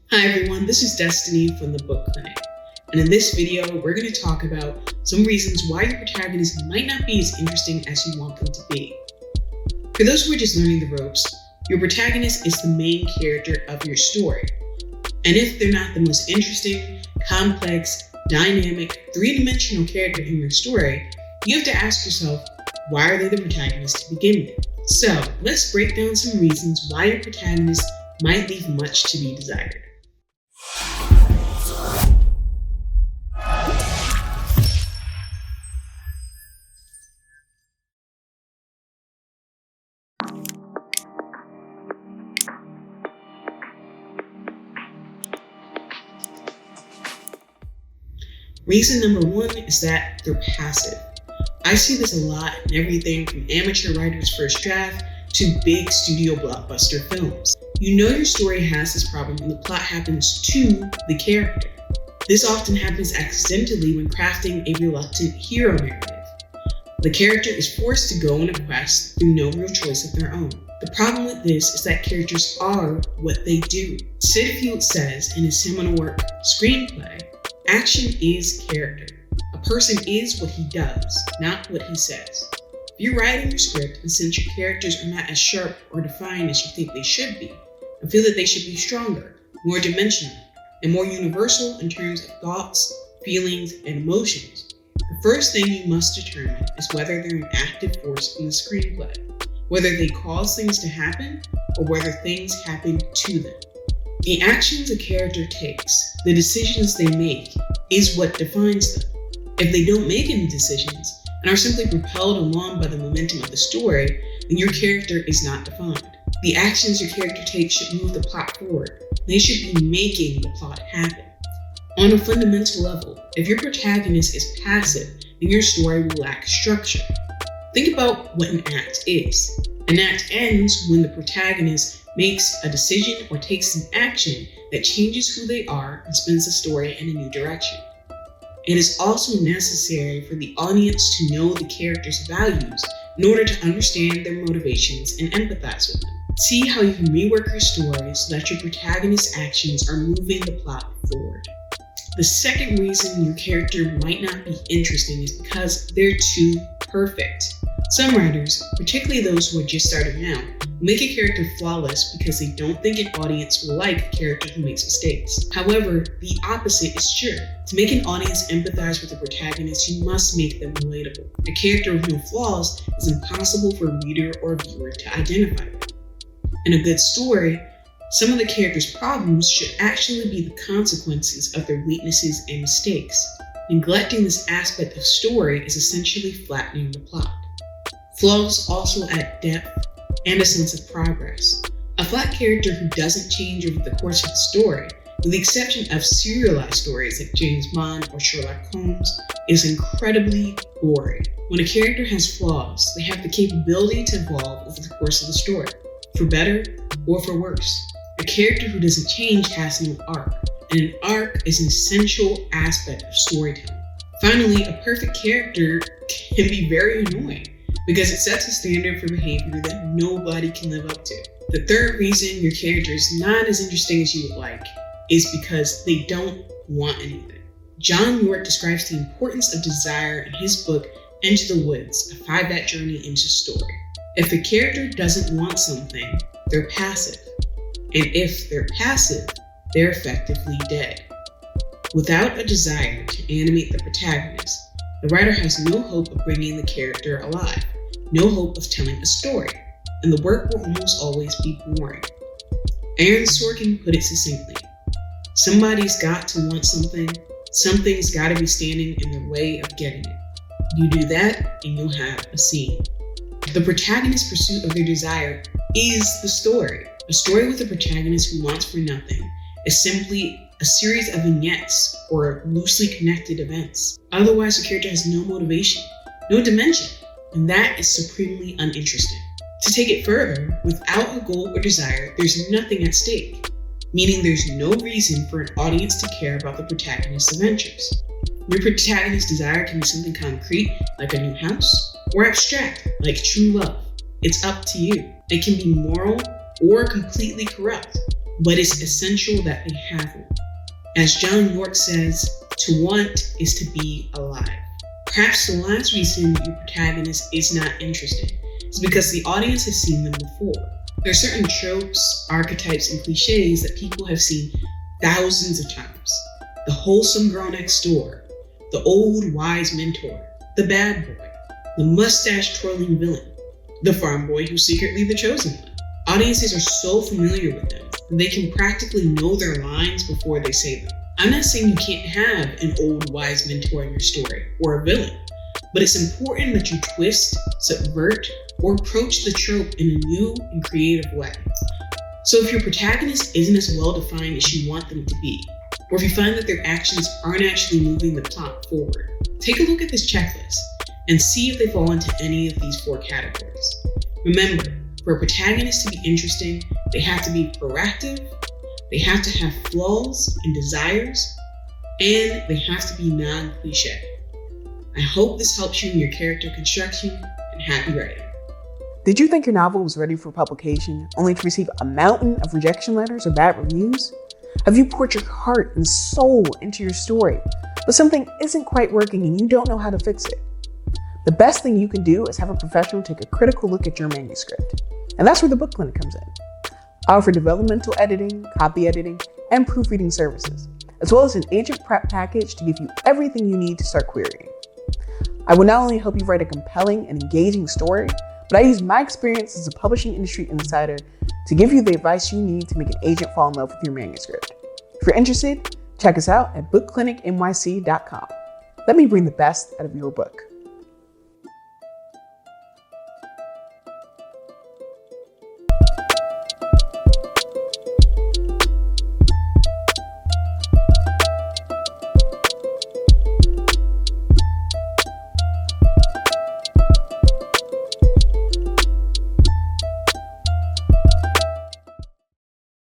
Hi everyone, this is Destiny from the Book Clinic, and in this video we're going to talk about some reasons why your protagonist might not be as interesting as you want them to be. For those who are just learning the ropes, your protagonist is the main character of your story, and if they're not the most interesting, complex, dynamic, three-dimensional character in your story, you have to ask yourself, why are they the protagonist to begin with? So let's break down some reasons why your protagonist might leave much to be desired. Reason number one is that they're passive. I see this a lot in everything from amateur writers' first draft to big studio blockbuster films. You know your story has this problem when the plot happens to the character. This often happens accidentally when crafting a reluctant hero narrative. The character is forced to go on a quest through no real choice of their own. The problem with this is that characters are what they do. Sid Field says in his seminal work, Screenplay, action is character. A person is what he does, not what he says. If you're writing your script and since your characters are not as sharp or defined as you think they should be, and feel that they should be stronger, more dimensional, and more universal in terms of thoughts, feelings, and emotions, the first thing you must determine is whether they're an active force in the screenplay, whether they cause things to happen, or whether things happen to them. The actions a character takes, the decisions they make, is what defines them. If they don't make any decisions and are simply propelled along by the momentum of the story, then your character is not defined. The actions your character takes should move the plot forward. They should be making the plot happen. On a fundamental level, if your protagonist is passive, then your story will lack structure. Think about what an act is. An act ends when the protagonist makes a decision or takes an action that changes who they are and spins the story in a new direction. It is also necessary for the audience to know the character's values in order to understand their motivations and empathize with them. See how you can rework your story so that your protagonist's actions are moving the plot forward. The second reason your character might not be interesting is because they're too perfect. Some writers, particularly those who are just starting out, make a character flawless because they don't think an audience will like a character who makes mistakes. However, the opposite is true. To make an audience empathize with the protagonist, you must make them relatable. A character with no flaws is impossible for a reader or viewer to identify with. In a good story, some of the character's problems should actually be the consequences of their weaknesses and mistakes. Neglecting this aspect of story is essentially flattening the plot. Flaws also add depth and a sense of progress. A flat character who doesn't change over the course of the story, with the exception of serialized stories like James Bond or Sherlock Holmes, is incredibly boring. When a character has flaws, they have the capability to evolve over the course of the story, for better or for worse. A character who doesn't change has no arc, and an arc is an essential aspect of storytelling. Finally, a perfect character can be very annoying, because it sets a standard for behavior that nobody can live up to. The third reason your character is not as interesting as you would like is because they don't want anything. John York describes the importance of desire in his book, Into the Woods, a 5-act journey into story. If a character doesn't want something, they're passive. And if they're passive, they're effectively dead. Without a desire to animate the protagonist, the writer has no hope of bringing the character alive, no hope of telling a story, and the work will almost always be boring. Aaron Sorkin put it succinctly, somebody's got to want something, something's got to be standing in their way of getting it. You do that, and you'll have a scene. The protagonist's pursuit of their desire is the story. A story with a protagonist who wants for nothing is simply a series of vignettes or loosely connected events. Otherwise, the character has no motivation, no dimension, and that is supremely uninteresting. To take it further, without a goal or desire, there's nothing at stake, meaning there's no reason for an audience to care about the protagonist's adventures. Your protagonist's desire can be something concrete, like a new house, or abstract, like true love. It's up to you. It can be moral or completely corrupt. but it's essential that they have one. As John York says, to want is to be alive. Perhaps the last reason your protagonist is not interesting is because the audience has seen them before. There are certain tropes, archetypes, and cliches that people have seen thousands of times. The wholesome girl next door, the old wise mentor, the bad boy, the mustache-twirling villain, the farm boy who's secretly the chosen one. Audiences are so familiar with them that they can practically know their lines before they say them. I'm not saying you can't have an old wise mentor in your story, or a villain, but it's important that you twist, subvert, or approach the trope in a new and creative way. So if your protagonist isn't as well defined as you want them to be, or if you find that their actions aren't actually moving the plot forward, take a look at this checklist and see if they fall into any of these 4 categories. Remember, for a protagonist to be interesting, they have to be proactive, they have to have flaws and desires, and they have to be non-cliche. I hope this helps you in your character construction, and happy writing. Did you think your novel was ready for publication, only to receive a mountain of rejection letters or bad reviews? Have you poured your heart and soul into your story, but something isn't quite working and you don't know how to fix it? The best thing you can do is have a professional take a critical look at your manuscript. And that's where the Book Clinic comes in. I offer developmental editing, copy editing, and proofreading services, as well as an agent prep package to give you everything you need to start querying. I will not only help you write a compelling and engaging story, but I use my experience as a publishing industry insider to give you the advice you need to make an agent fall in love with your manuscript. If you're interested, check us out at bookclinicnyc.com. Let me bring the best out of your book.